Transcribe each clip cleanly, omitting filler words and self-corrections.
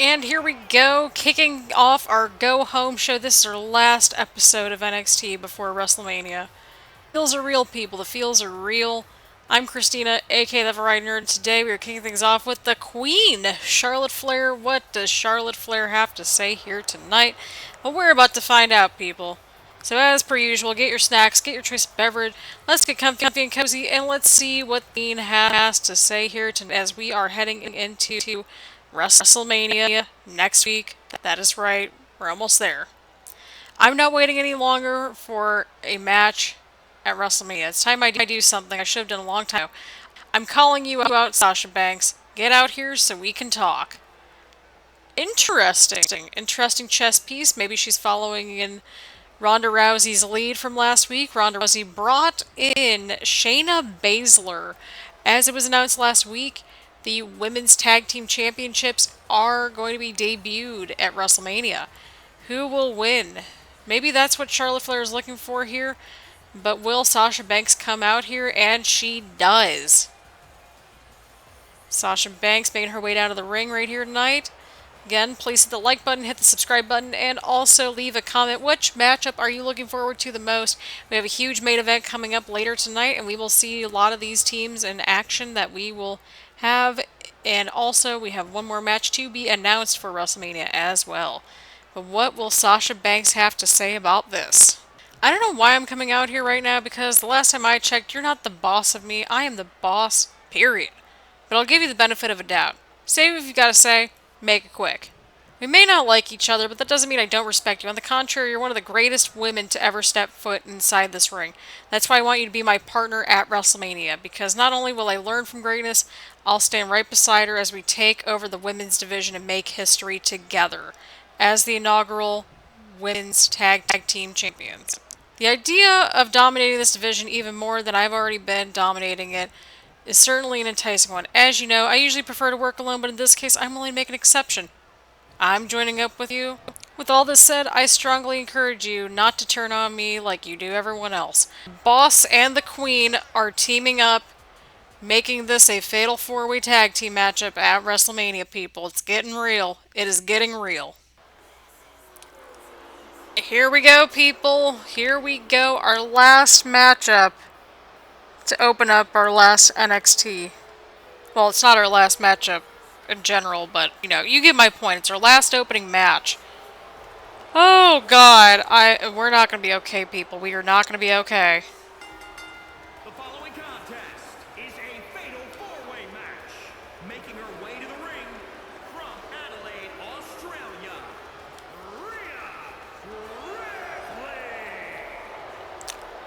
And here we go, kicking off our go home show. This is our last episode of NXT before WrestleMania. Feels are real, people. The feels are real. I'm Christina, aka the Variety Nerd. Today we are kicking things off with the Queen, Charlotte Flair. What does Charlotte Flair have to say here tonight? Well, we're about to find out, people. So as per usual, get your snacks, get your choice of beverage. Let's get comfy and cozy, and let's see what the Queen has to say here tonight as we are heading into WrestleMania next week. That is right, we're almost there. I'm not waiting any longer for a match at WrestleMania. It's time I do something I should have done a long time ago. I'm calling you out, Sasha Banks. Get out here so we can talk. Interesting chess piece. Maybe she's following in Ronda Rousey's lead from last week. Ronda Rousey brought in Shayna Baszler. As it was announced last week, the Women's Tag Team Championships are going to be debuted at WrestleMania. Who will win? Maybe that's what Charlotte Flair is looking for here. But will Sasha Banks come out here? And she does. Sasha Banks making her way down to the ring right here tonight. Again, please hit the like button, hit the subscribe button, and also leave a comment. Which matchup are you looking forward to the most? We have a huge main event coming up later tonight, and we will see a lot of these teams in action that we will have. And also, we have one more match to be announced for WrestleMania as well. But what will Sasha Banks have to say about this? I don't know why I'm coming out here right now, because the last time I checked, you're not the boss of me. I am the boss, period. But I'll give you the benefit of a doubt. Say what you've got to say. Make it quick. We may not like each other, but that doesn't mean I don't respect you. On the contrary, you're one of the greatest women to ever step foot inside this ring. That's why I want you to be my partner at WrestleMania, because not only will I learn from greatness, I'll stand right beside her as we take over the women's division and make history together as the inaugural Women's Tag Team Champions. The idea of dominating this division even more than I've already been dominating it is certainly an enticing one. As you know, I usually prefer to work alone, but in this case, I'm willing to make an exception. I'm joining up with you. With all this said, I strongly encourage you not to turn on me like you do everyone else. Boss and the Queen are teaming up, making this a fatal four-way tag team matchup at WrestleMania, people. It's getting real. It is getting real. Here we go, people. Here we go. Our last matchup to open up our last NXT. Well, it's not our last matchup in general, but, you know, you get my point. It's our last opening match. Oh, God. We're not going to be okay, people. We are not going to be okay. The following contest is a fatal four-way match. Making her way to the ring from Adelaide, Australia, Rhea Ripley.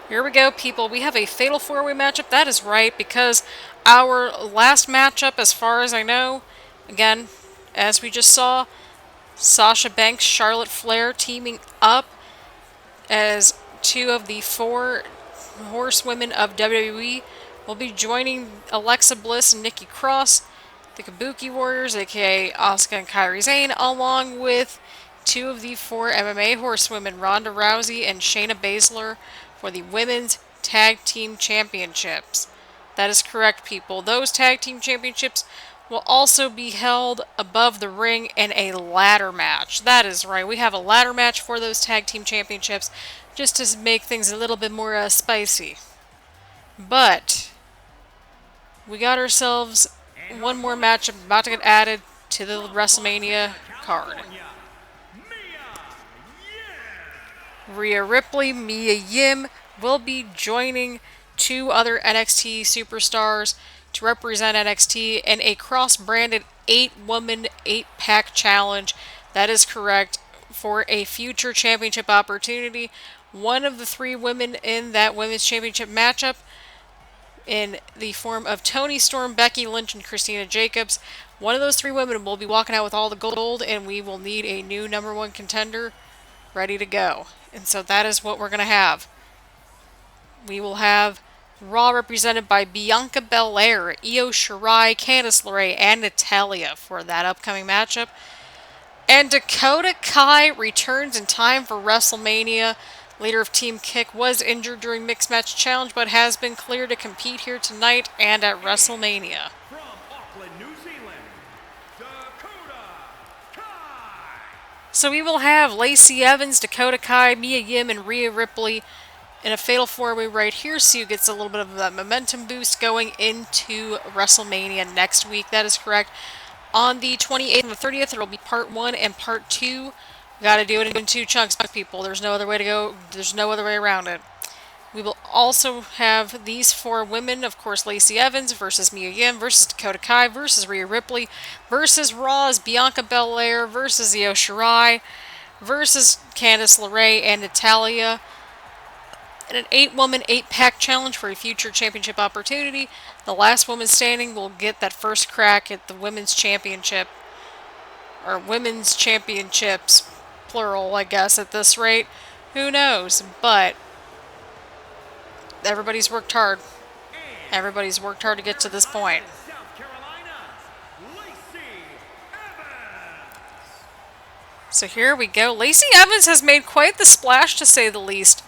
Here we go, people. We have a fatal four-way matchup. That is right, because our last matchup, as far as I know, again, as we just saw, Sasha Banks, Charlotte Flair teaming up as two of the four horsewomen of WWE will be joining Alexa Bliss and Nikki Cross, the Kabuki Warriors, aka Asuka and Kairi Sane, along with two of the four MMA horsewomen, Ronda Rousey and Shayna Baszler, for the Women's Tag Team Championships. That is correct, people. Those Tag Team Championships will also be held above the ring in a ladder match. That is right. We have a ladder match for those Tag Team Championships just to make things a little bit more spicy. But we got ourselves one more match about to get added to the WrestleMania card. Rhea Ripley, Mia Yim will be joining two other NXT superstars to represent NXT in a cross-branded 8-woman, 8-pack challenge. That is correct, for a future championship opportunity. One of the three women in that women's championship matchup, in the form of Toni Storm, Becky Lynch, and Christina Jacobs. One of those three women will be walking out with all the gold, and we will need a new #1 contender ready to go. And so that is what we're going to have. We will have Raw represented by Bianca Belair, Io Shirai, Candice LeRae, and Natalya for that upcoming matchup. And Dakota Kai returns in time for WrestleMania. Leader of Team Kick was injured during Mixed Match Challenge, but has been cleared to compete here tonight and at WrestleMania. From Auckland, New Zealand, Dakota Kai. So we will have Lacey Evans, Dakota Kai, Mia Yim, and Rhea Ripley in a fatal four-way right here. So gets a little bit of that momentum boost going into WrestleMania next week. That is correct. On the 28th and the 30th, there will be part 1 and part 2. We got to do it in 2 chunks, people. There's no other way to go. There's no other way around it. We will also have these 4 women, of course, Lacey Evans versus Mia Yim versus Dakota Kai versus Rhea Ripley versus Raw's Bianca Belair versus Io Shirai versus Candice LeRae and Natalya in an 8-woman, 8-pack challenge for a future championship opportunity. The last woman standing will get that first crack at the women's championship, or women's championships, plural, I guess, at this rate. Who knows? But everybody's worked hard. Everybody's worked hard to get to this point. So here we go. Lacey Evans has made quite the splash, to say the least,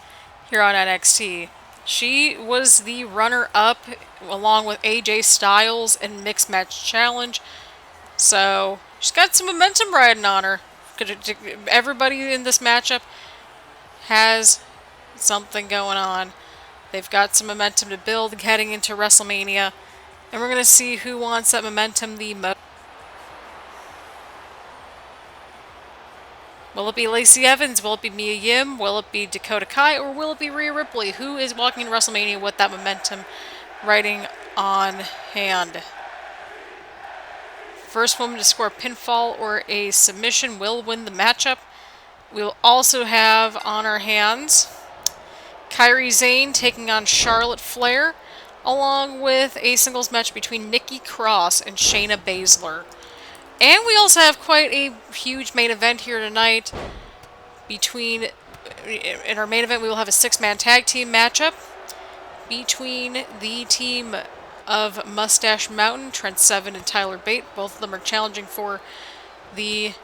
here on NXT. She was the runner-up along with AJ Styles in Mixed Match Challenge. So she's got some momentum riding on her. Everybody in this matchup has something going on. They've got some momentum to build heading into WrestleMania. And we're going to see who wants that momentum the most. Will it be Lacey Evans? Will it be Mia Yim? Will it be Dakota Kai? Or will it be Rhea Ripley? Who is walking into WrestleMania with that momentum riding on hand? First woman to score a pinfall or a submission will win the matchup. We'll also have on our hands Kairi Sane taking on Charlotte Flair, along with a singles match between Nikki Cross and Shayna Baszler. And we also have quite a huge main event here tonight. In our main event, we will have a 6-man tag team matchup between the team of Moustache Mountain, Trent Seven, and Tyler Bate. Both of them are challenging for the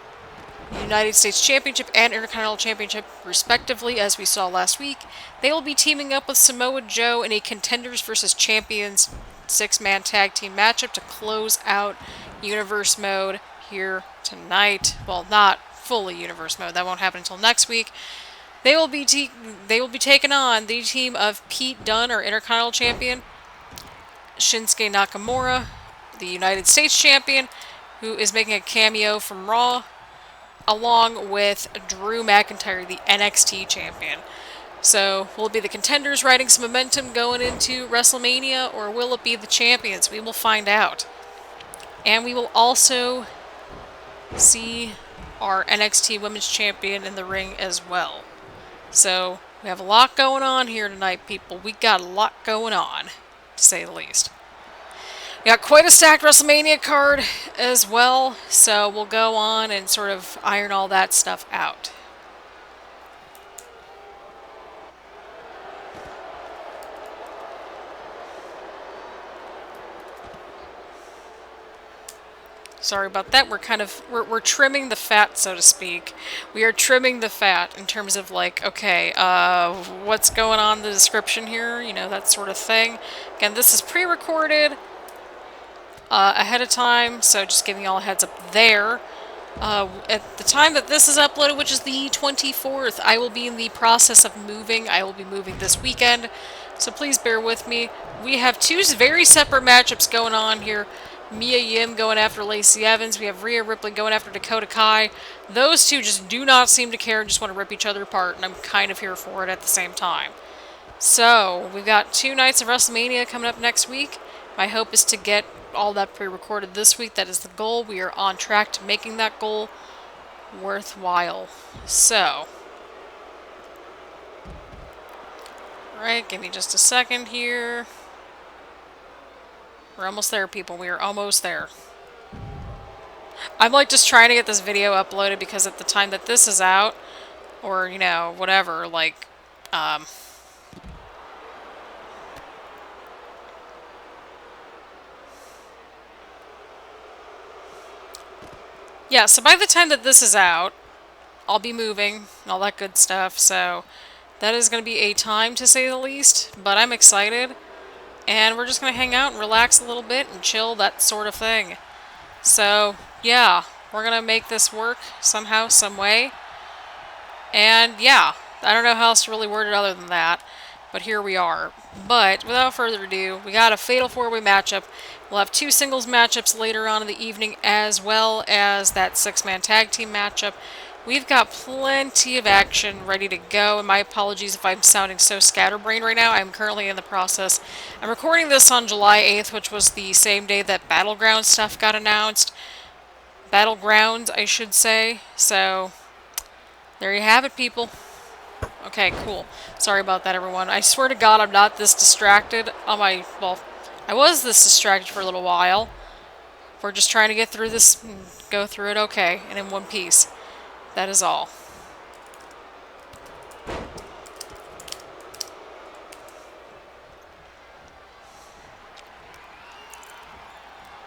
United States Championship and Intercontinental Championship, respectively, as we saw last week. They will be teaming up with Samoa Joe in a Contenders versus Champions 6-man tag team matchup to close out Universe Mode here tonight. Well, not fully Universe Mode. That won't happen until next week. They will be taking on the team of Pete Dunne, our Intercontinental Champion, Shinsuke Nakamura, the United States Champion, who is making a cameo from Raw, along with Drew McIntyre, the NXT Champion. So, will it be the Contenders riding some momentum going into WrestleMania, or will it be the Champions? We will find out. And we will also see our NXT Women's Champion in the ring as well. So, we have a lot going on here tonight, people. We got a lot going on, to say the least. We got quite a stacked WrestleMania card as well, so we'll go on and sort of iron all that stuff out. Sorry about that. We're trimming the fat, so to speak. We are trimming the fat in terms of like, okay, what's going on in the description here, you know, that sort of thing. Again, this is pre-recorded ahead of time, so just giving you all a heads up there. At the time that this is uploaded, which is the 24th, I will be in the process of moving. I will be moving this weekend, so please bear with me. We have 2 very separate matchups going on here. Mia Yim going after Lacey Evans. We have Rhea Ripley going after Dakota Kai. Those 2 just do not seem to care and just want to rip each other apart, and I'm kind of here for it at the same time. So, we've got 2 nights of WrestleMania coming up next week. My hope is to get all that pre-recorded this week. That is the goal. We are on track to making that goal worthwhile. So, alright, give me just a second here. We're almost there, people. We are almost there. I'm like just trying to get this video uploaded because at the time that this is out, or, you know, whatever, like, yeah, so by the time that this is out, I'll be moving and all that good stuff, so that is going to be a time, to say the least, but I'm excited. And we're just going to hang out and relax a little bit and chill, that sort of thing. So, yeah. We're going to make this work somehow, some way. And yeah, I don't know how else to really word it other than that. But here we are. But without further ado, we got a Fatal 4-Way matchup. We'll have 2 singles matchups later on in the evening, as well as that 6-man tag team matchup. We've got plenty of action ready to go, and my apologies if I'm sounding so scatterbrained right now. I'm currently in the process. I'm recording this on July 8th, which was the same day that Battleground stuff got announced. Battlegrounds, I should say. So, there you have it, people. Okay, cool. Sorry about that, everyone. I swear to God I'm not this distracted on my... Well, I was this distracted for a little while. We're just trying to get through this and go through it okay and in one piece. That is all.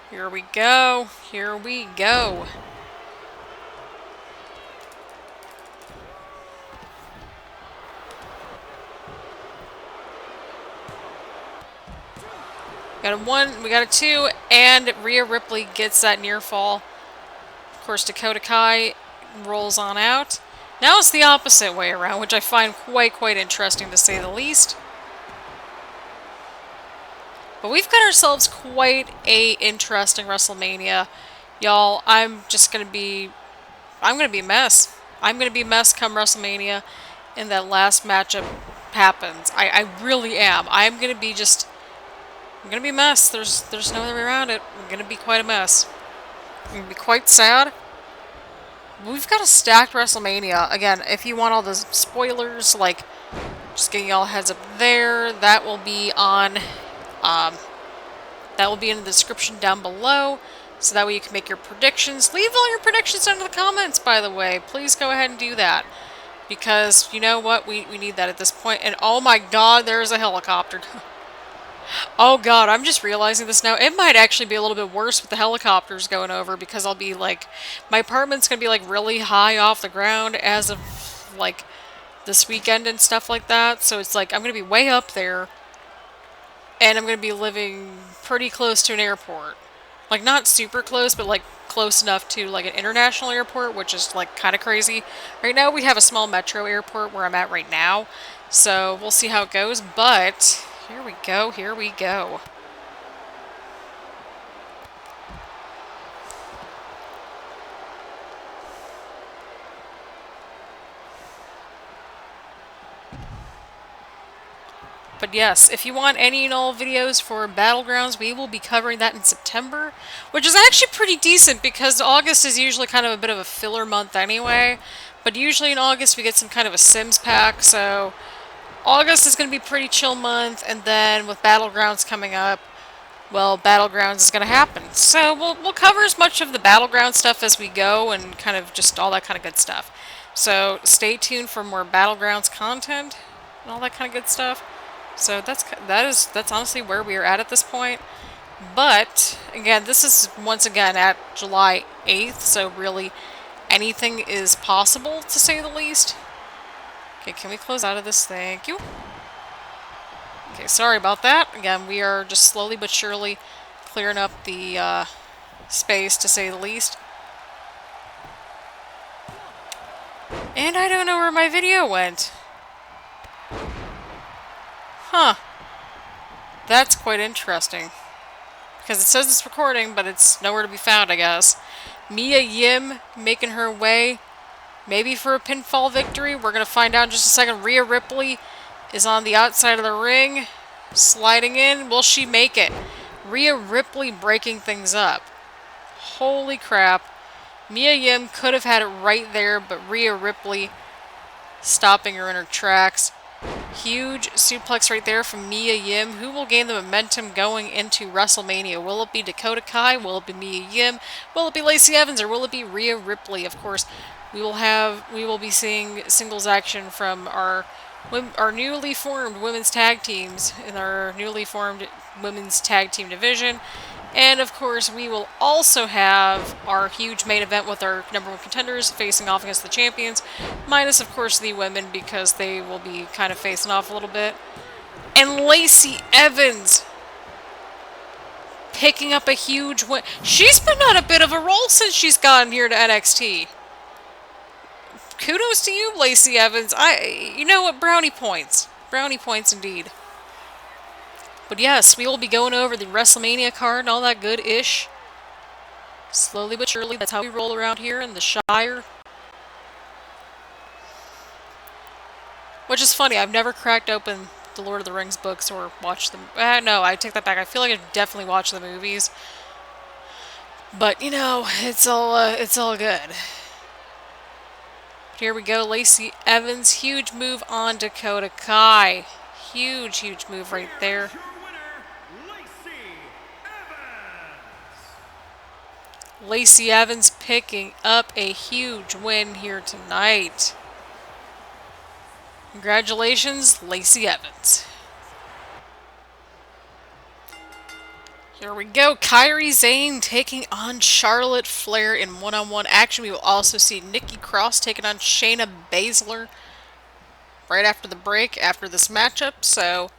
Here we go. Here we go. Got a 1, we got a 2, and Rhea Ripley gets that near fall. Of course, Dakota Kai rolls on out. Now it's the opposite way around, which I find quite interesting to say the least. But we've got ourselves quite a interesting WrestleMania. Y'all, I'm gonna be a mess. I'm gonna be a mess come WrestleMania and that last matchup happens. I really am. I'm gonna be a mess. There's no other way around it. I'm gonna be quite a mess. I'm gonna be quite sad. We've got a stacked WrestleMania. Again, if you want all the spoilers, like, just getting y'all heads up there, that will be on, that will be in the description down below, so that way you can make your predictions. Leave all your predictions down in the comments, by the way. Please go ahead and do that. Because, you know what, we need that at this point. And oh my god, there's a helicopter. Oh god, I'm just realizing this now. It might actually be a little bit worse with the helicopters going over, because I'll be like, my apartment's gonna be like really high off the ground as of like this weekend and stuff like that. So it's like I'm gonna be way up there, and I'm gonna be living pretty close to an airport. Like not super close, but like close enough to like an international airport, which is like kind of crazy. Right now we have a small metro airport where I'm at right now, so we'll see how it goes, but here we go, here we go. But yes, if you want any and all videos for Battlegrounds, we will be covering that in September, which is actually pretty decent because August is usually kind of a bit of a filler month anyway. But usually in August we get some kind of a Sims pack, so August is going to be a pretty chill month, and then with Battlegrounds coming up, well, Battlegrounds is going to happen. So we'll cover as much of the Battleground stuff as we go, and kind of just all that kind of good stuff. So stay tuned for more Battlegrounds content and all that kind of good stuff. So that's honestly where we are at this point. But again, this is once again at July 8th, so really anything is possible, to say the least. Okay, can we close out of this? Thank you. Okay, sorry about that. Again, we are just slowly but surely clearing up the space, to say the least. And I don't know where my video went. Huh. That's quite interesting. Because it says it's recording, but it's nowhere to be found, I guess. Mia Yim making her way, maybe for a pinfall victory. We're going to find out in just a second. Rhea Ripley is on the outside of the ring, sliding in. Will she make it? Rhea Ripley breaking things up. Holy crap. Mia Yim could have had it right there, but Rhea Ripley stopping her in her tracks. Huge suplex right there from Mia Yim. Who will gain the momentum going into WrestleMania? Will it be Dakota Kai? Will it be Mia Yim? Will it be Lacey Evans? Or will it be Rhea Ripley? Of course, we will be seeing singles action from our newly formed women's tag teams in our newly formed women's tag team division. And of course, we will also have our huge main event with our #1 contenders facing off against the champions, minus of course the women, because they will be kind of facing off a little bit. And Lacey Evans picking up a huge win. She's been on a bit of a roll since she's gotten here to NXT. Kudos to you, Lacey Evans. You know what? Brownie points. Brownie points indeed. But yes, we will be going over the WrestleMania card and all that good-ish. Slowly but surely, that's how we roll around here in the Shire. Which is funny, I've never cracked open the Lord of the Rings books or watched them. No, I take that back. I feel like I've definitely watched the movies. But, you know, it's all good. Here we go, Lacey Evans. Huge move on Dakota Kai. Huge, huge move right there. Lacey Evans picking up a huge win here tonight. Congratulations, Lacey Evans. Here we go. Kairi Sane taking on Charlotte Flair in one-on-one action. We will also see Nikki Cross taking on Shayna Baszler right after the break, after this matchup. So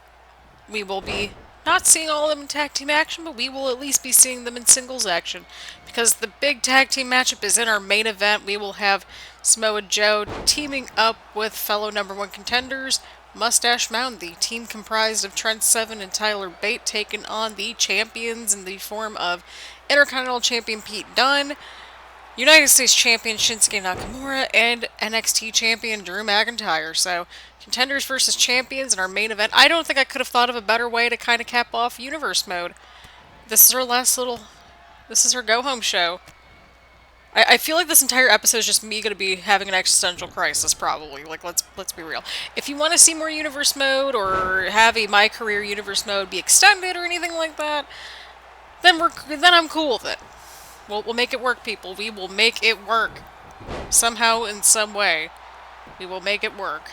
we will be not seeing all of them in tag team action, but we will at least be seeing them in singles action. Because the big tag team matchup is in our main event. We will have Samoa Joe teaming up with fellow #1 contenders, Moustache Mountain, the team comprised of Trent Seven and Tyler Bate, taking on the champions in the form of Intercontinental Champion Pete Dunne, United States Champion Shinsuke Nakamura, and NXT Champion Drew McIntyre. So, contenders versus champions in our main event. I don't think I could have thought of a better way to kind of cap off Universe Mode. This is our last little... This is her go-home show. I feel like this entire episode is just me going to be having an existential crisis, probably. Like, let's be real. If you want to see more Universe Mode, or have a My Career Universe Mode be extended, or anything like that, then I'm cool with it. We'll make it work, people. We will make it work. Somehow, in some way. We will make it work.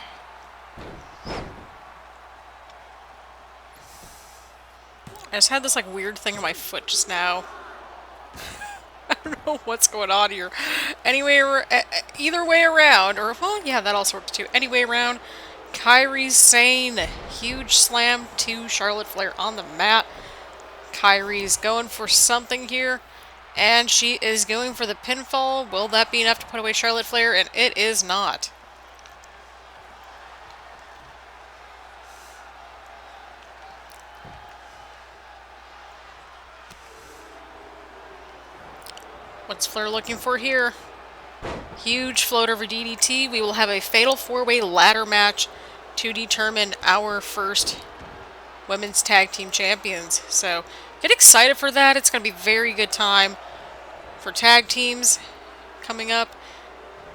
I just had this, like, weird thing on my foot just now. I don't know what's going on here. Anyway, either way around, or, well, yeah, that also works too. Anyway around, Kairi Sane. Huge slam to Charlotte Flair on the mat. Kairi's going for something here, and she is going for the pinfall. Will that be enough to put away Charlotte Flair? And it is not. What's Flair looking for here? Huge float over DDT. We will have a fatal 4-way ladder match to determine our first women's tag team champions. So get excited for that. It's going to be a very good time for tag teams coming up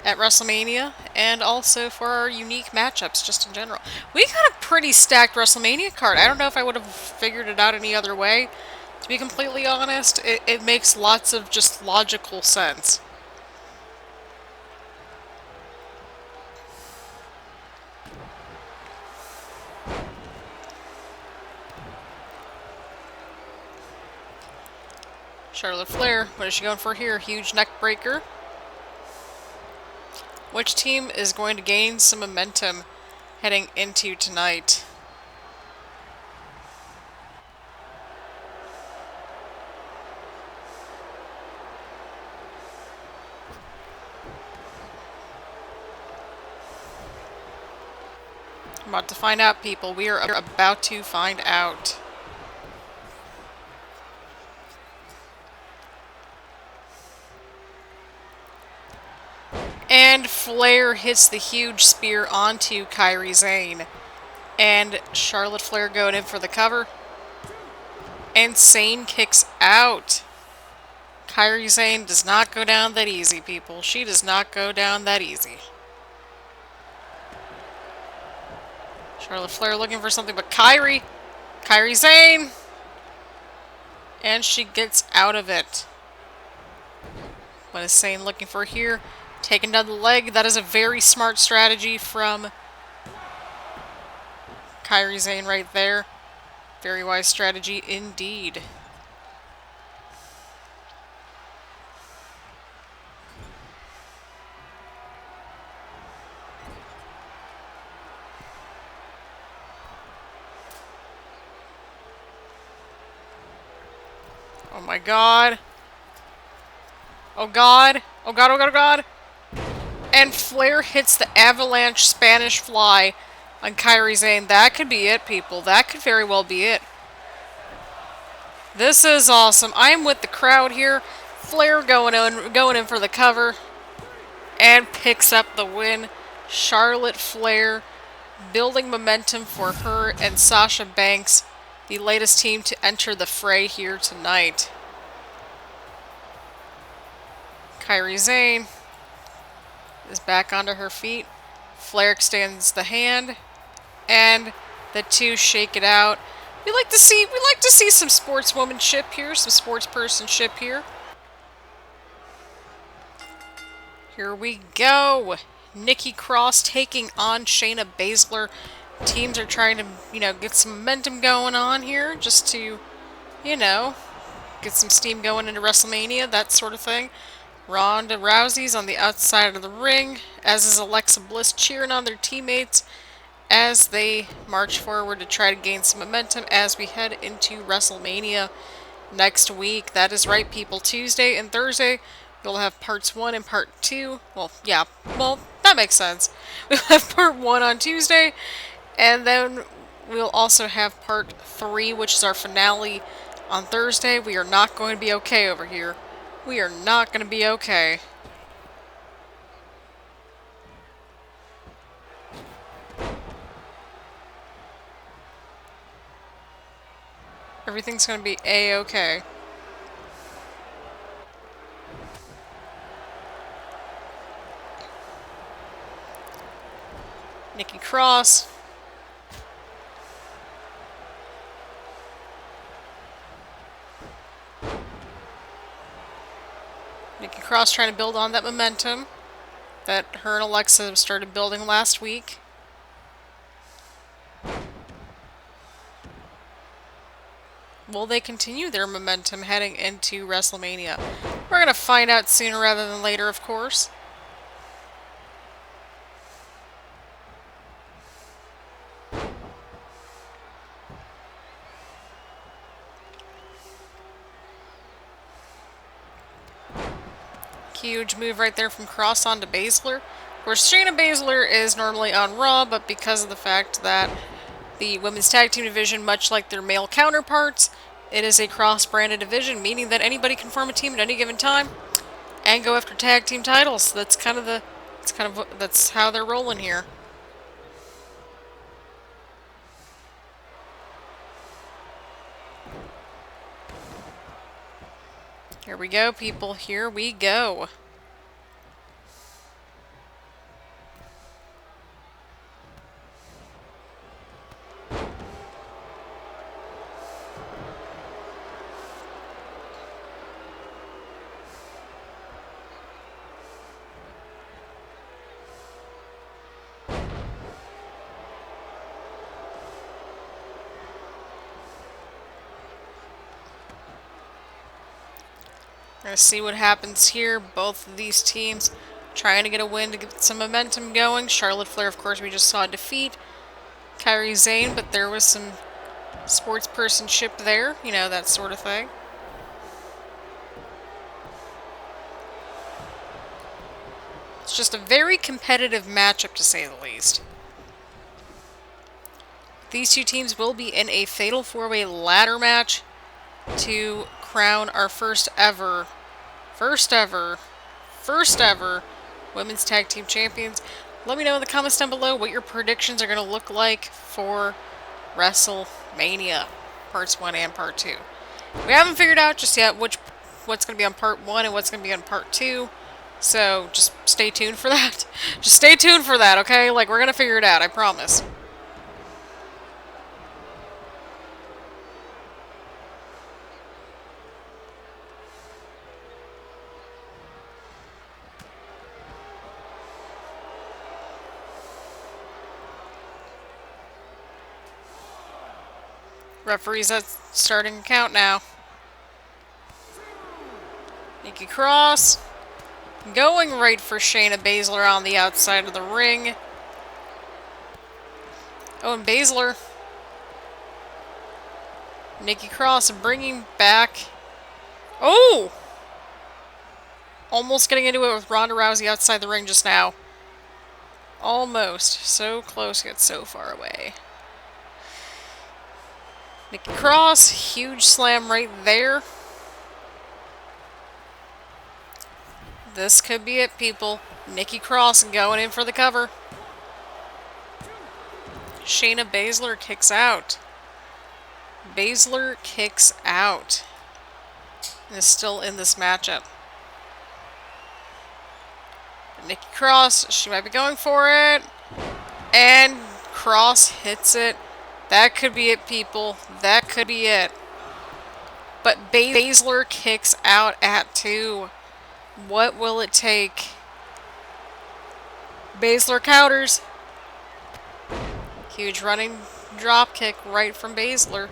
at WrestleMania, and also for our unique matchups just in general. We got a pretty stacked WrestleMania card. I don't know if I would have figured it out any other way. To be completely honest, it makes lots of just logical sense. Charlotte Flair, what is she going for here? Huge neck breaker. Which team is going to gain some momentum heading into tonight? I'm about to find out, people. We are about to find out. And Flair hits the huge spear onto Kairi Sane. And Charlotte Flair going in for the cover. And Sane kicks out. Kairi Sane does not go down that easy, people. She does not go down that easy. Charlotte Flair looking for something, but Kairi Sane! And she gets out of it. What is Sane looking for here? Taking down the leg. That is a very smart strategy from Kairi Sane right there. Very wise strategy indeed. Oh my god. Oh god. Oh god, oh god, oh god. And Flair hits the avalanche Spanish fly on Kairi Sane. That could be it, people. That could very well be it. This is awesome. I am with the crowd here. Flair going in for the cover. And picks up the win. Charlotte Flair building momentum for her and Sasha Banks, the latest team to enter the fray here tonight. Kairi Sane is back onto her feet. Flair extends the hand, and the two shake it out. We like to see some sportswomanship here, some sportspersonship here. Here we go. Nikki Cross taking on Shayna Baszler. Teams are trying to, get some momentum going on here, just to, get some steam going into WrestleMania, that sort of thing. Ronda Rousey's on the outside of the ring, as is Alexa Bliss cheering on their teammates as they march forward to try to gain some momentum as we head into WrestleMania next week. That is right, people. Tuesday and Thursday, we'll have parts 1 and part 2. Well, yeah, that makes sense. We'll have part 1 on Tuesday, and then we'll also have part 3, which is our finale on Thursday. We are not going to be okay over here. We are not going to be okay. Everything's going to be A-okay. Nikki Cross. Nikki Cross trying to build on that momentum that her and Alexa started building last week. Will they continue their momentum heading into WrestleMania? We're going to find out sooner rather than later, of course. Huge move right there from Cross onto Baszler. Of course, Shayna Baszler is normally on Raw, but because of the fact that the women's tag team division, much like their male counterparts, it is a cross-branded division, meaning that anybody can form a team at any given time and go after tag team titles. That's that's how they're rolling here. Here we go, people. Here we go. Gonna see what happens here. Both of these teams trying to get a win to get some momentum going. Charlotte Flair, of course, we just saw defeat Kairi Sane, but there was some sportspersonship there, that sort of thing. It's just a very competitive matchup, to say the least. These two teams will be in a fatal 4-way ladder match to crown our first ever women's tag team champions. Let me know in the comments down below what your predictions are going to look like for WrestleMania parts 1 and part 2. We haven't figured out just yet what's going to be on part 1 and what's going to be on part 2. So just stay tuned for that. Just stay tuned for that, okay? We're going to figure it out, I promise. Referee's starting to count now. Nikki Cross going right for Shayna Baszler on the outside of the ring. Oh, and Baszler. Nikki Cross bringing back Oh! Almost getting into it with Ronda Rousey outside the ring just now. Almost. So close, yet so far away. Nikki Cross, huge slam right there. This could be it, people. Nikki Cross going in for the cover. Shayna Baszler kicks out. Baszler kicks out. And is still in this matchup. Nikki Cross, she might be going for it. And Cross hits it. That could be it, people. That could be it. But Baszler kicks out at 2. What will it take? Baszler counters. Huge running drop kick right from Baszler.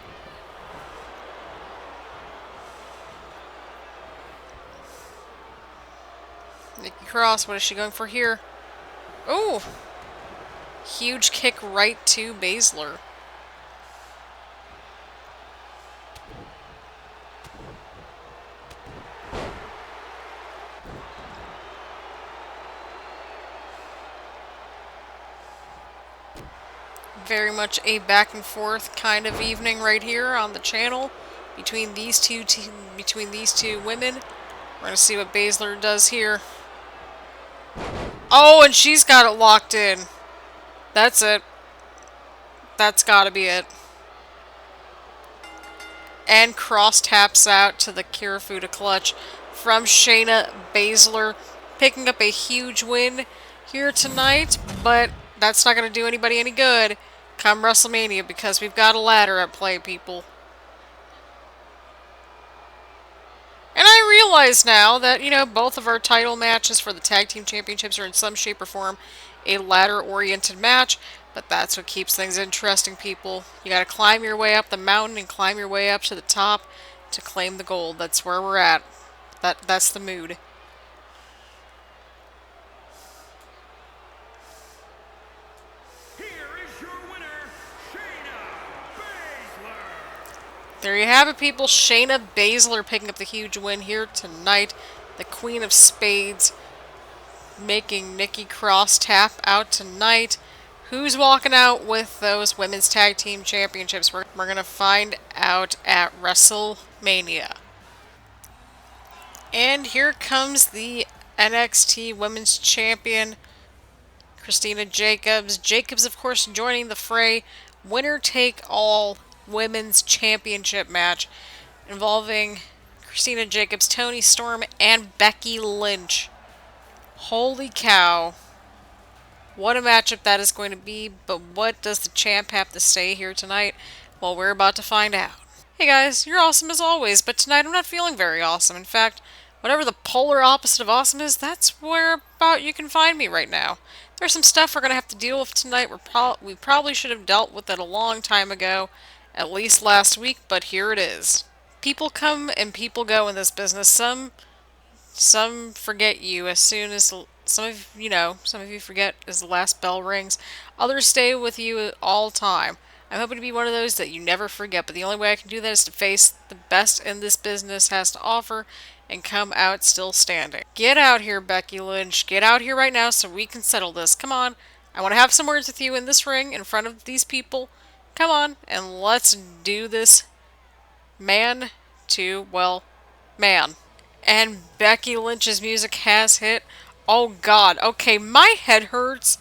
Nikki Cross, what is she going for here? Oh! Huge kick right to Baszler. Very much a back and forth kind of evening right here on the channel between these two women. We're gonna see what Baszler does here. Oh, and she's got it locked in. That's it. That's gotta be it. And Cross taps out to the Kirifuda clutch from Shayna Baszler, picking up a huge win here tonight, but that's not going to do anybody any good come WrestleMania because we've got a ladder at play, people. And I realize now that, you know, both of our title matches for the Tag Team Championships are in some shape or form a ladder-oriented match, but that's what keeps things interesting, people. You gotta climb your way up the mountain and climb your way up to the top to claim the gold. That's where we're at. That's the mood. Here is your winner, Shayna Baszler. There you have it, people. Shayna Baszler picking up the huge win here tonight. The Queen of Spades making Nikki Cross tap out tonight. Who's walking out with those Women's Tag Team Championships? We're going to find out at WrestleMania. And here comes the NXT Women's Champion, Christina Jacobs. Jacobs, of course, joining the fray. Winner-take-all Women's Championship match involving Christina Jacobs, Toni Storm, and Becky Lynch. Holy cow. What a matchup that is going to be, but what does the champ have to say here tonight? Well, we're about to find out. Hey guys, you're awesome as always, but tonight I'm not feeling very awesome. In fact, whatever the polar opposite of awesome is, that's where about you can find me right now. There's some stuff we're going to have to deal with tonight. We probably should have dealt with it a long time ago, at least last week, but here it is. People come and people go in this business. Some forget you as soon as some of you forget as the last bell rings. Others stay with you all time. I'm hoping to be one of those that you never forget, but the only way I can do that is to face the best in this business has to offer and come out still standing. Get out here, Becky Lynch. Get out here right now so we can settle this. Come on. I want to have some words with you in this ring in front of these people. Come on, and let's do this man to, well, man. And Becky Lynch's music has hit. Oh god. Okay, my head hurts.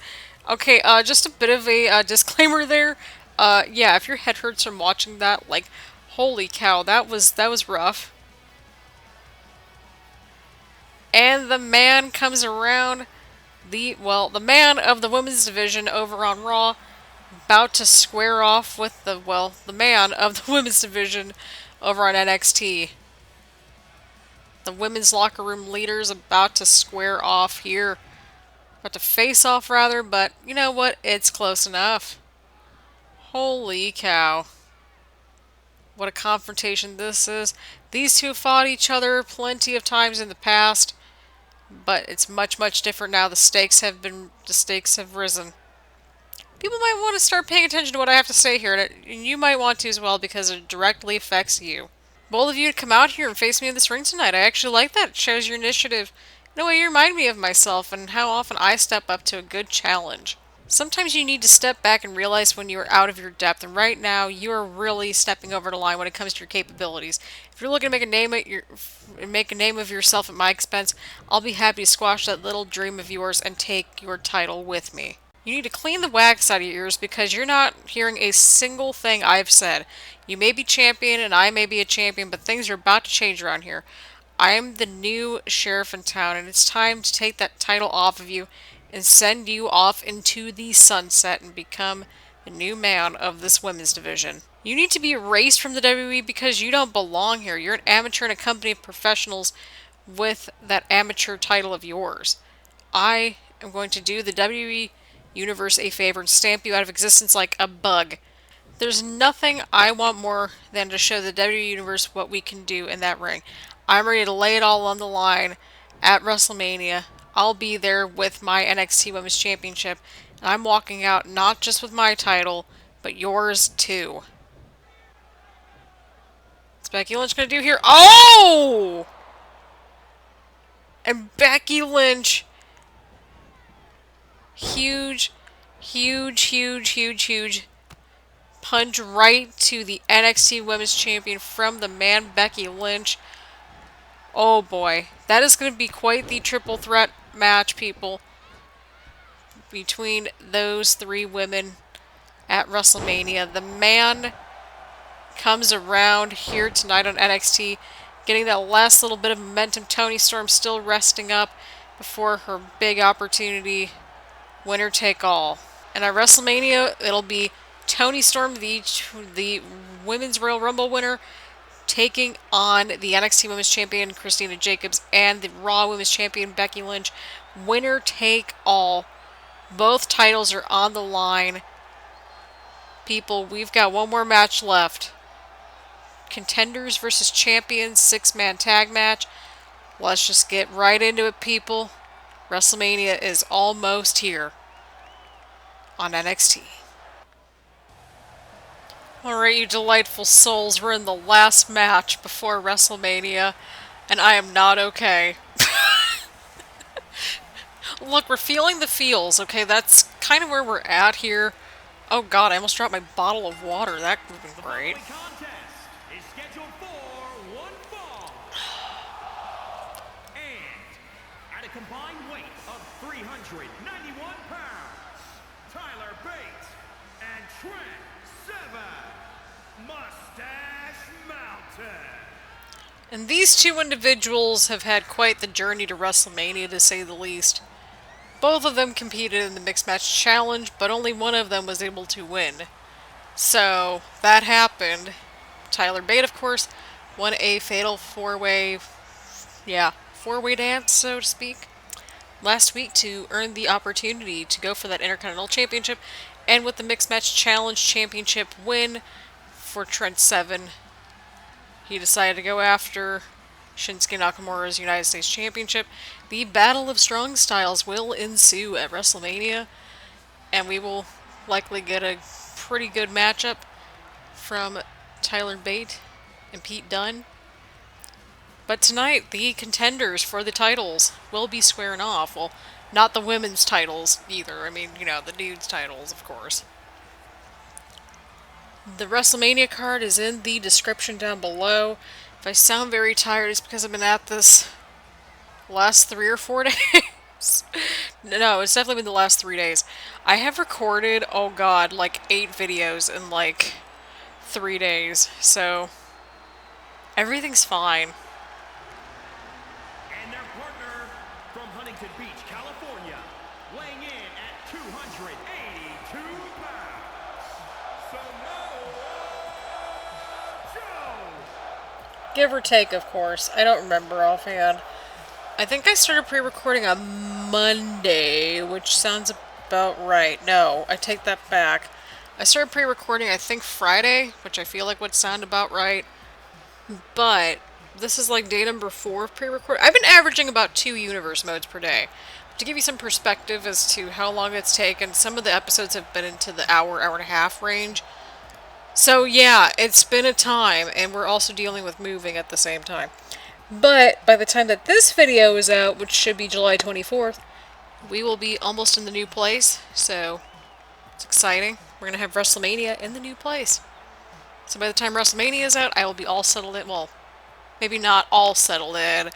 Okay, just a bit of a disclaimer there. Yeah, if your head hurts from watching that, like, holy cow, that was rough. And the man comes around. The man of the women's division over on Raw, about to square off with the man of the women's division over on NXT. The women's locker room leaders about to square off here. About to face off, rather, but you know what? It's close enough. Holy cow. What a confrontation this is. These two fought each other plenty of times in the past, but it's much, much different now. The stakes have risen. People might want to start paying attention to what I have to say here, and you might want to as well because it directly affects you. both of you to come out here and face me in this ring tonight. I actually like that. It shows your initiative. In a way, you remind me of myself and how often I step up to a good challenge. Sometimes you need to step back and realize when you are out of your depth, and right now you are really stepping over the line when it comes to your capabilities. If you're looking to make a name of yourself at my expense, I'll be happy to squash that little dream of yours and take your title with me. You need to clean the wax out of your ears because you're not hearing a single thing I've said. You may be champion and I may be a champion, but things are about to change around here. I'm the new sheriff in town, and it's time to take that title off of you and send you off into the sunset and become the new man of this women's division. You need to be erased from the WWE because you don't belong here. You're an amateur in a company of professionals with that amateur title of yours. I am going to do the WWE Universe a favor and stamp you out of existence like a bug. There's nothing I want more than to show the WWE Universe what we can do in that ring. I'm ready to lay it all on the line at WrestleMania. I'll be there with my NXT Women's Championship, and I'm walking out not just with my title, but yours too. What's Becky Lynch gonna do here? Oh! And Becky Lynch, huge, huge, huge, huge, huge punch right to the NXT Women's Champion from the man Becky Lynch. Oh boy, that is going to be quite the triple threat match, people, between those three women at WrestleMania. The man comes around here tonight on NXT, getting that last little bit of momentum. Toni Storm still resting up before her big opportunity, winner take all. And at WrestleMania, it'll be Toni Storm, the Women's Royal Rumble winner, taking on the NXT Women's Champion Christina Jacobs and the Raw Women's Champion Becky Lynch. Winner take all. Both titles are on the line. People, we've got one more match left. Contenders versus Champions 6-man tag match. Let's just get right into it, people. WrestleMania is almost here on NXT. Alright, you delightful souls, we're in the last match before WrestleMania, and I am not okay. Look, we're feeling the feels, okay? That's kind of where we're at here. Oh god, I almost dropped my bottle of water. That would have been great. The contest is scheduled for one fall. And at a combined weight of 391 pounds, Tyler Bate and Trent Seven, Moustache Mountain. And these two individuals have had quite the journey to WrestleMania, to say the least. Both of them competed in the Mixed Match Challenge, but only one of them was able to win. So, that happened. Tyler Bate, of course, won a fatal four-way dance, so to speak, last week to earn the opportunity to go for that Intercontinental Championship, and with the Mixed Match Challenge Championship win for Trent Seven, he decided to go after Shinsuke Nakamura's United States Championship. The Battle of Strong Styles will ensue at WrestleMania, and we will likely get a pretty good matchup from Tyler Bate and Pete Dunne. But tonight, the contenders for the titles will be squaring off. Well, not the women's titles either. I mean, the dudes' titles, of course. The WrestleMania card is in the description down below. If I sound very tired, it's because I've been at this last 3 or 4 days. No, it's definitely been the last 3 days. I have recorded, oh god, like 8 videos in like 3 days. So, everything's fine. And their partner from Huntington Beach, California, weighing in at 282 pounds, Samoa Joe. Give or take, of course. I don't remember offhand. I think I started pre-recording on Monday, which sounds about right. No, I take that back. I started pre-recording, I think, Friday, which I feel like would sound about right. But this is like day number 4 of pre-recording. I've been averaging about 2 universe modes per day. To give you some perspective as to how long it's taken, some of the episodes have been into the hour and a half range. So yeah, it's been a time, and we're also dealing with moving at the same time. But by the time that this video is out, which should be July 24th, we will be almost in the new place, so it's exciting. We're going to have WrestleMania in the new place. So by the time WrestleMania is out, I will be all settled in. Well, maybe not all settled in.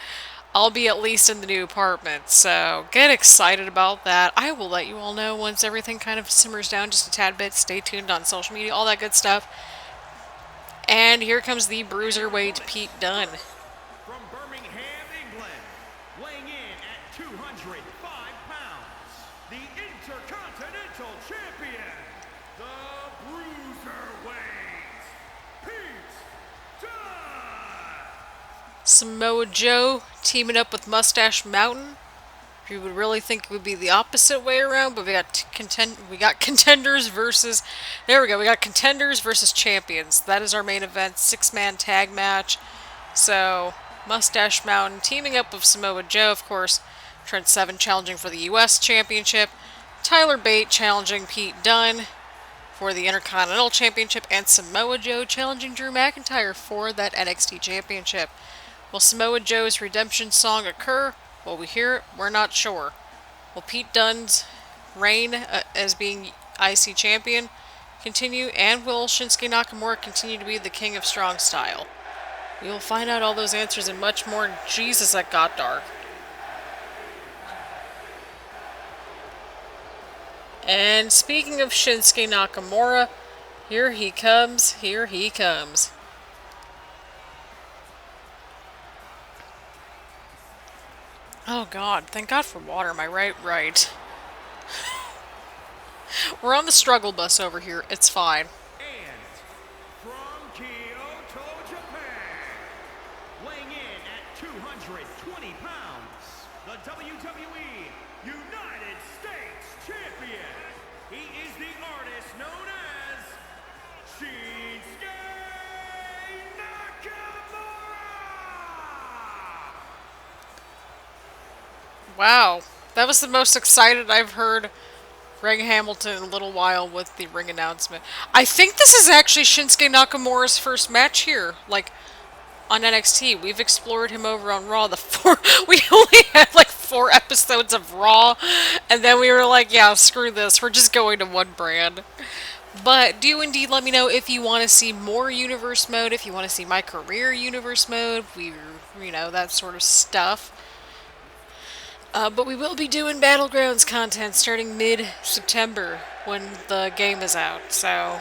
I'll be at least in the new apartment, so get excited about that. I will let you all know once everything kind of simmers down just a tad bit. Stay tuned on social media, all that good stuff. And here comes the Bruiserweight Pete Dunne. From Birmingham, England, weighing in at 205 pounds, the Intercontinental Champion, the Bruiserweight, Pete Dunne. Samoa Joe teaming up with Moustache Mountain. You would really think it would be the opposite way around, but we got contenders versus, there we go, we got contenders versus champions. That is our main event, 6-man tag match. So Moustache Mountain teaming up with Samoa Joe, of course. Trent Seven challenging for the U.S. Championship. Tyler Bate challenging Pete Dunne for the Intercontinental Championship, and Samoa Joe challenging Drew McIntyre for that NXT Championship. Will Samoa Joe's redemption song occur? Will we hear it? We're not sure. Will Pete Dunne's reign as being IC champion continue? And will Shinsuke Nakamura continue to be the king of strong style? We will find out all those answers and much more. Jesus, that got dark. And speaking of Shinsuke Nakamura, here he comes, here he comes. Oh god, thank god for water, am I right? Right. We're on the struggle bus over here, it's fine. And from Kyoto, Japan, weighing in at 220 pounds, the WWE United States Champion. He is the artist known as Shinsuke Nakamura. Wow, that was the most excited I've heard Greg Hamilton in a little while with the ring announcement. I think this is actually Shinsuke Nakamura's first match here, like, on NXT. We've explored him over on Raw. We only had like 4 episodes of Raw, and then we were like, yeah, screw this, we're just going to one brand. But do indeed let me know if you want to see more universe mode, if you want to see my career universe mode, that sort of stuff. But we will be doing Battlegrounds content starting mid-September when the game is out, so.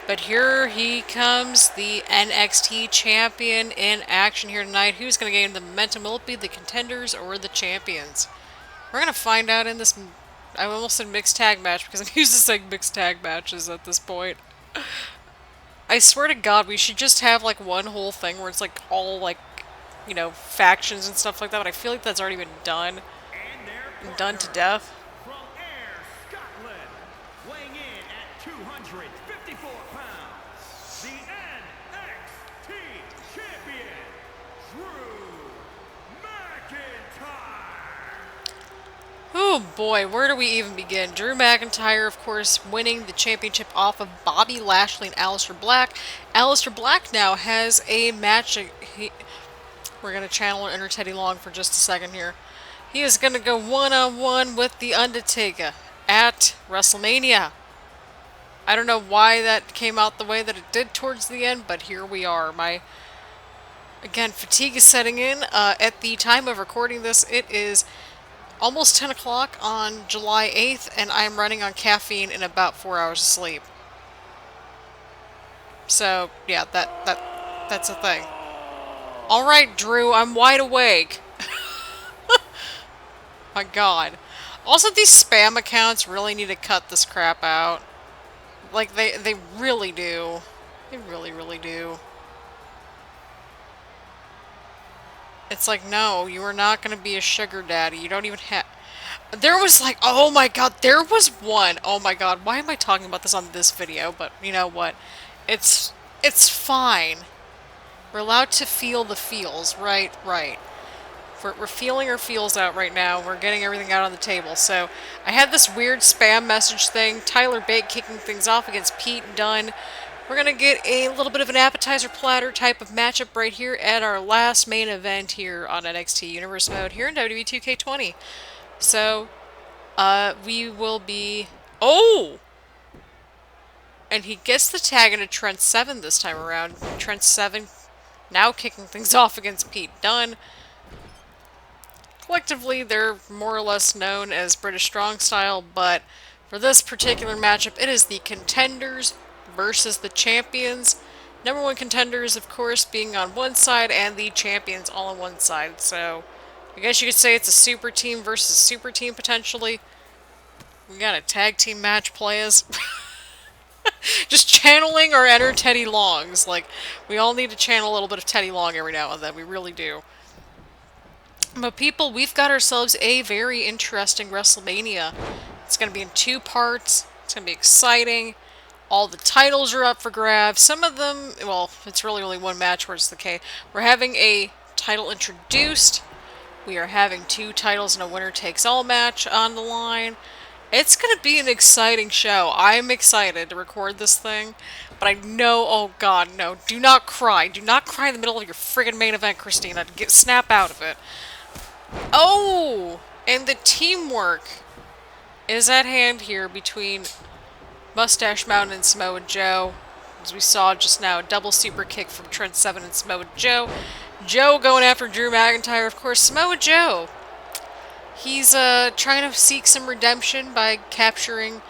But here he comes, the NXT champion in action here tonight. Who's going to gain the momentum? Will it be the contenders or the champions? We're going to find out in this, I almost said mixed tag match because I'm used to saying mixed tag matches at this point. I swear to God, we should just have like one whole thing where it's like all like, factions and stuff like that, but I feel like that's already been done. And done to death. From Ayr, Scotland, weighing in at 254 pounds, the NXT Champion, Drew McIntyre. Oh boy, where do we even begin? Drew McIntyre, of course, winning the championship off of Bobby Lashley and Aleister Black. Aleister Black now has a match. We're going to channel Enter Teddy Long for just a second here. He is going to go one-on-one with The Undertaker at WrestleMania. I don't know why that came out the way that it did towards the end, but here we are. Again, fatigue is setting in. At the time of recording this, it is almost 10 o'clock on July 8th, and I'm running on caffeine and about 4 hours of sleep. So, yeah, that's a thing. Alright, Drew, I'm wide awake. My god. Also, these spam accounts really need to cut this crap out. Like, they really do. They really, really do. It's like, no, you are not going to be a sugar daddy. You don't even have... There was like, oh my god, there was one. Oh my god, why am I talking about this on this video? But you know what? It's fine. We're allowed to feel the feels, right? We're feeling our feels out right now. We're getting everything out on the table. So I had this weird spam message thing. Tyler Bate kicking things off against Pete Dunne. We're going to get a little bit of an appetizer platter type of matchup right here at our last main event here on NXT Universe Mode here in WWE 2K20. So, we will be... Oh! And he gets the tag into Trent Seven this time around. Trent Seven now kicking things off against Pete Dunne. Collectively, they're more or less known as British Strong Style, but for this particular matchup, it is the Contenders versus the Champions. Number one contenders, of course, being on one side, and the Champions all on one side. So, I guess you could say it's a super team versus super team, potentially. We got a tag team match, players. Just channeling our inner Teddy Longs. Like, we all need to channel a little bit of Teddy Long every now and then. We really do. But people, we've got ourselves a very interesting WrestleMania. It's going to be in 2 parts. It's going to be exciting. All the titles are up for grabs. Some of them, well, it's really only one match where it's the case. We're having a title introduced. We are having 2 titles in a winner-takes-all match on the line. It's going to be an exciting show. I'm excited to record this thing. But I know, oh god, no. Do not cry. Do not cry in the middle of your friggin' main event, Christina. Snap out of it. Oh! And the teamwork is at hand here between Moustache Mountain and Samoa Joe. As we saw just now, a double super kick from Trent Seven and Samoa Joe. Joe going after Drew McIntyre, of course. Samoa Joe, he's trying to seek some redemption by capturing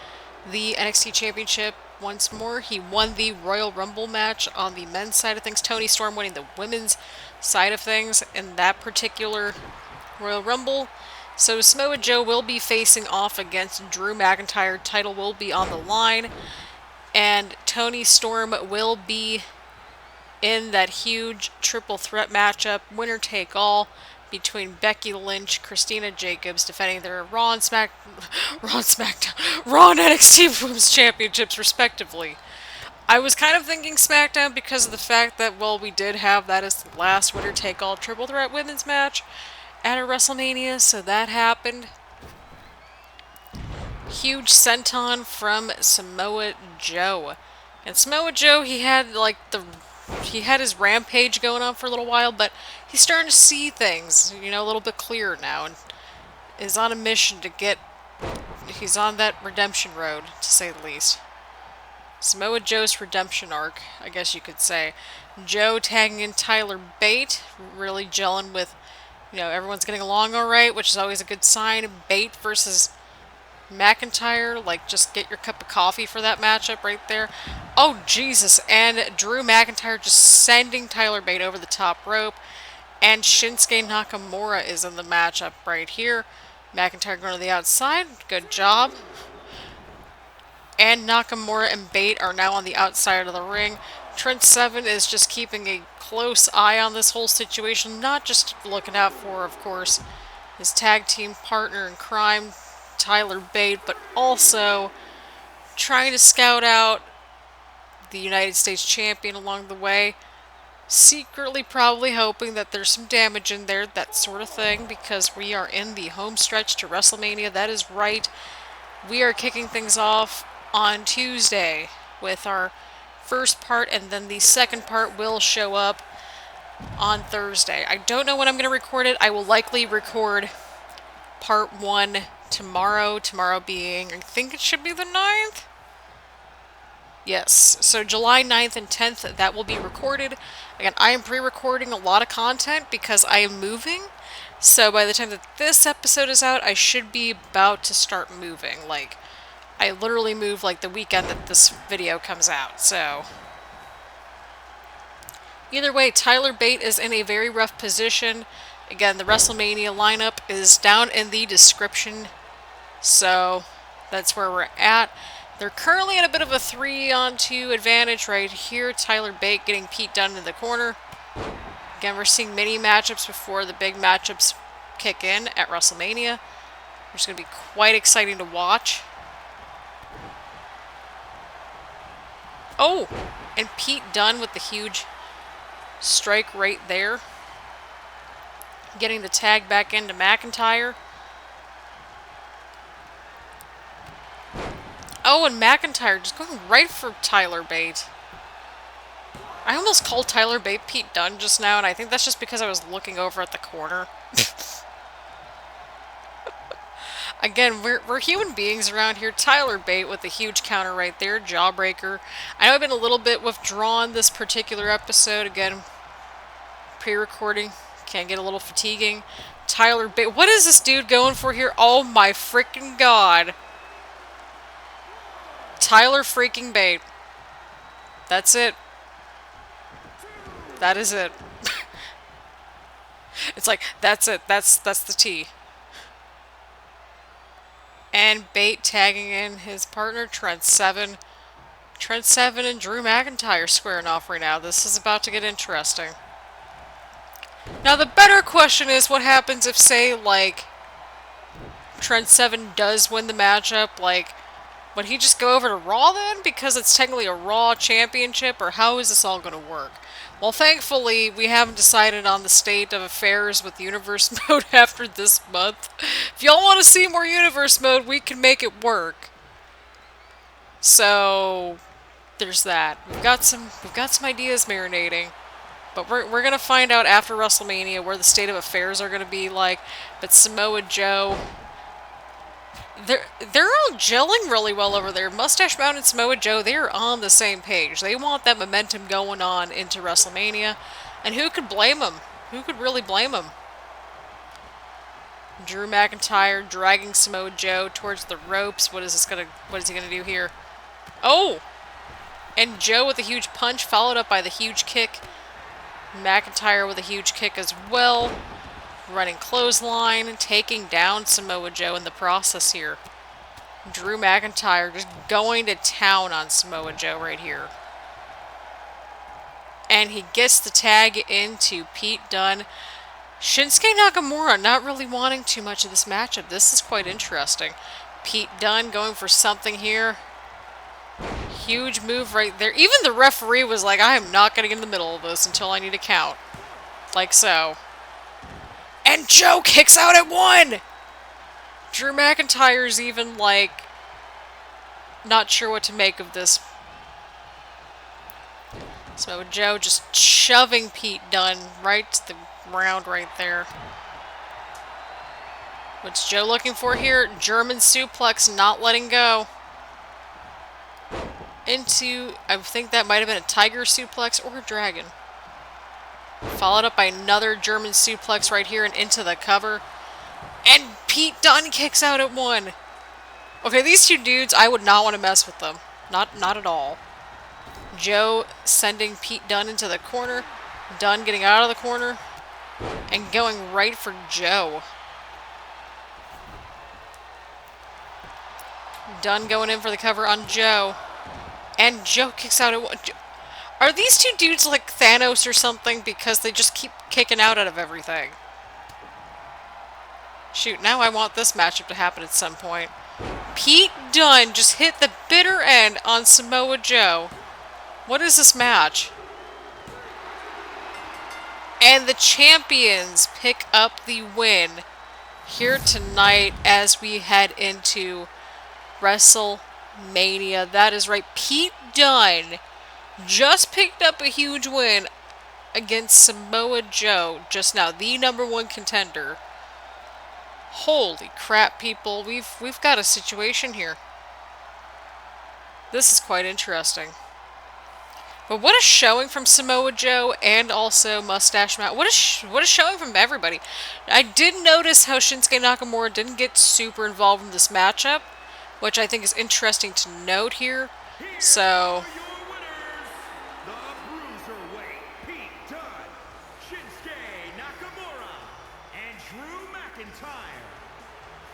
the NXT Championship once more. He won the Royal Rumble match on the men's side of things. Toni Storm winning the women's side of things in that particular Royal Rumble. So Samoa Joe will be facing off against Drew McIntyre. Title will be on the line. And Toni Storm will be in that huge triple threat matchup, winner take all, between Becky Lynch, Christina Jacobs, defending their Raw and NXT Women's Championships, respectively. I was kind of thinking SmackDown because of the fact that, well, we did have that as the last winner take all triple threat women's match at a WrestleMania, so that happened. Huge senton from Samoa Joe. And Samoa Joe, he had his rampage going on for a little while, but he's starting to see things, you know, a little bit clearer now, and is on a mission to get... He's on that redemption road, to say the least. Samoa Joe's redemption arc, I guess you could say. Joe tagging in Tyler Bate, really gelling with, you know, everyone's getting along alright, which is always a good sign. Bate versus McIntyre, like, just get your cup of coffee for that matchup right there. Oh, Jesus, and Drew McIntyre just sending Tyler Bate over the top rope. And Shinsuke Nakamura is in the matchup right here. McIntyre going to the outside, good job. And Nakamura and Bate are now on the outside of the ring. Trent Seven is just keeping a close eye on this whole situation, not just looking out for, of course, his tag team partner in crime, Tyler Bate, but also trying to scout out the United States champion along the way. Secretly probably hoping that there's some damage in there, that sort of thing, because we are in the home stretch to WrestleMania. That is right. We are kicking things off on Tuesday with our first part, and then the second part will show up on Thursday. I don't know when I'm going to record it. I will likely record part 1 tomorrow. Tomorrow being, I think it should be the 9th? Yes, so July 9th and 10th, that will be recorded. Again, I am pre-recording a lot of content because I am moving. So by the time that this episode is out, I should be about to start moving. Like, I literally move like the weekend that this video comes out, so... Either way, Tyler Bate is in a very rough position. Again, the WrestleMania lineup is down in the description, so that's where we're at. They're currently in a bit of a 3-on-2 advantage right here. Tyler Bate getting Pete Dunne in the corner. Again, we're seeing mini matchups before the big matchups kick in at WrestleMania, which is going to be quite exciting to watch. Oh! And Pete Dunne with the huge strike right there. Getting the tag back into McIntyre. Oh, and McIntyre just going right for Tyler Bate. I almost called Tyler Bate Pete Dunne just now, and I think that's just because I was looking over at the corner. Again, we're human beings around here. Tyler Bate with a huge counter right there. Jawbreaker. I know I've been a little bit withdrawn this particular episode. Again, pre-recording. Can get a little fatiguing. Tyler Bate. What is this dude going for here? Oh my freaking god. Tyler freaking Bate. That's it. That is it. It's like, that's it. That's the T. And Bate tagging in his partner, Trent Seven. Trent Seven and Drew McIntyre squaring off right now. This is about to get interesting. Now, the better question is what happens if, say, like, Trent Seven does win the matchup? Like, would he just go over to Raw then? Because it's technically a Raw championship? Or how is this all going to work? Well, thankfully, we haven't decided on the state of affairs with Universe Mode after this month. If y'all want to see more Universe Mode, we can make it work. So, there's that. We've got some ideas marinating. But we're going to find out after WrestleMania where the state of affairs are going to be like. But Samoa Joe... They're all gelling really well over there. Moustache Mountain and Samoa Joe, they're on the same page. They want that momentum going on into WrestleMania. And who could blame them? Who could really blame them? Drew McIntyre dragging Samoa Joe towards the ropes. What is he gonna do here? Oh! And Joe with a huge punch, followed up by the huge kick. McIntyre with a huge kick as well. Running clothesline, taking down Samoa Joe in the process here. Drew McIntyre just going to town on Samoa Joe right here. And he gets the tag into Pete Dunne. Shinsuke Nakamura not really wanting too much of this matchup. This is quite interesting. Pete Dunne going for something here. Huge move right there. Even the referee was like, I am not getting in the middle of this until I need a count. Like so. And Joe kicks out at 1! Drew McIntyre's even, like, not sure what to make of this. So Joe just shoving Pete Dunne right to the ground right there. What's Joe looking for here? German suplex, not letting go. Into, I think that might have been a tiger suplex or a dragon. Followed up by another German suplex right here and into the cover. And Pete Dunne kicks out at 1. Okay, these two dudes, I would not want to mess with them. Not at all. Joe sending Pete Dunne into the corner. Dunne getting out of the corner. And going right for Joe. Dunne going in for the cover on Joe. And Joe kicks out at 1. Are these two dudes like Thanos or something because they just keep kicking out of everything? Shoot, now I want this matchup to happen at some point. Pete Dunne just hit the bitter end on Samoa Joe. What is this match? And the champions pick up the win here tonight as we head into WrestleMania. That is right, Pete Dunne just picked up a huge win against Samoa Joe just now, the #1 contender. Holy crap, people. We've got a situation here. This is quite interesting. But what a showing from Samoa Joe and also Moustache Mountain. What a showing from everybody. I did notice how Shinsuke Nakamura didn't get super involved in this matchup, which I think is interesting to note here. So...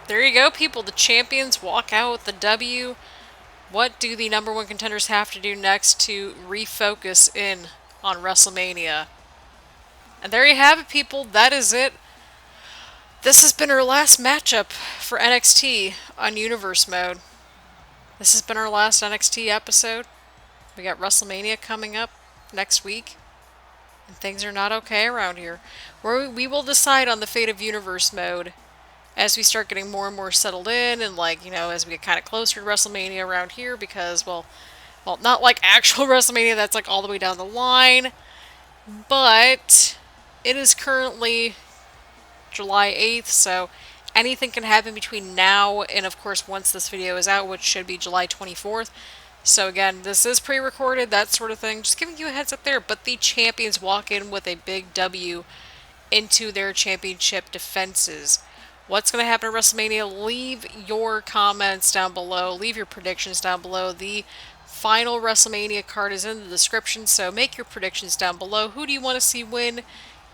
there you go, people. The champions walk out with the W. What do the #1 contenders have to do next to refocus in on WrestleMania? And there you have it, people. That is it. This has been our last matchup for NXT on Universe Mode. This has been our last NXT episode. We got WrestleMania coming up next week. And things are not okay around here. We will decide on the fate of Universe Mode as we start getting more and more settled in, and like, as we get kind of closer to WrestleMania around here, because, well, not like actual WrestleMania, that's like all the way down the line, but it is currently July 8th, so anything can happen between now and, of course, once this video is out, which should be July 24th. So again, this is pre-recorded, that sort of thing. Just giving you a heads up there. But the champions walk in with a big W into their championship defenses. What's going to happen at WrestleMania? Leave your comments down below. Leave your predictions down below. The final WrestleMania card is in the description, so make your predictions down below. Who do you want to see win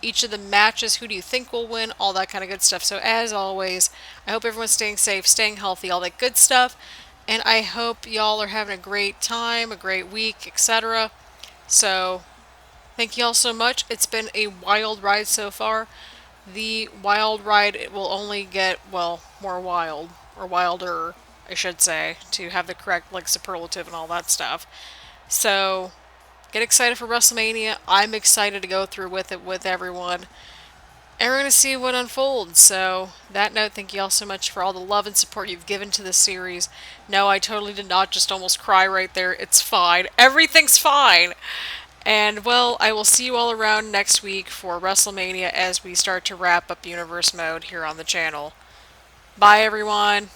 each of the matches? Who do you think will win? All that kind of good stuff. So as always, I hope everyone's staying safe, staying healthy, all that good stuff. And I hope y'all are having a great time, a great week, etc. So thank you all so much. It's been a wild ride so far. The wild ride, it will only get, well, more wild, or wilder, I should say, to have the correct, like, superlative and all that stuff. So, get excited for WrestleMania. I'm excited to go through with it with everyone. And we're going to see what unfolds. So, that note, thank you all so much for all the love and support you've given to this series. No, I totally did not just almost cry right there. It's fine. Everything's fine. And, well, I will see you all around next week for WrestleMania as we start to wrap up Universe Mode here on the channel. Bye, everyone.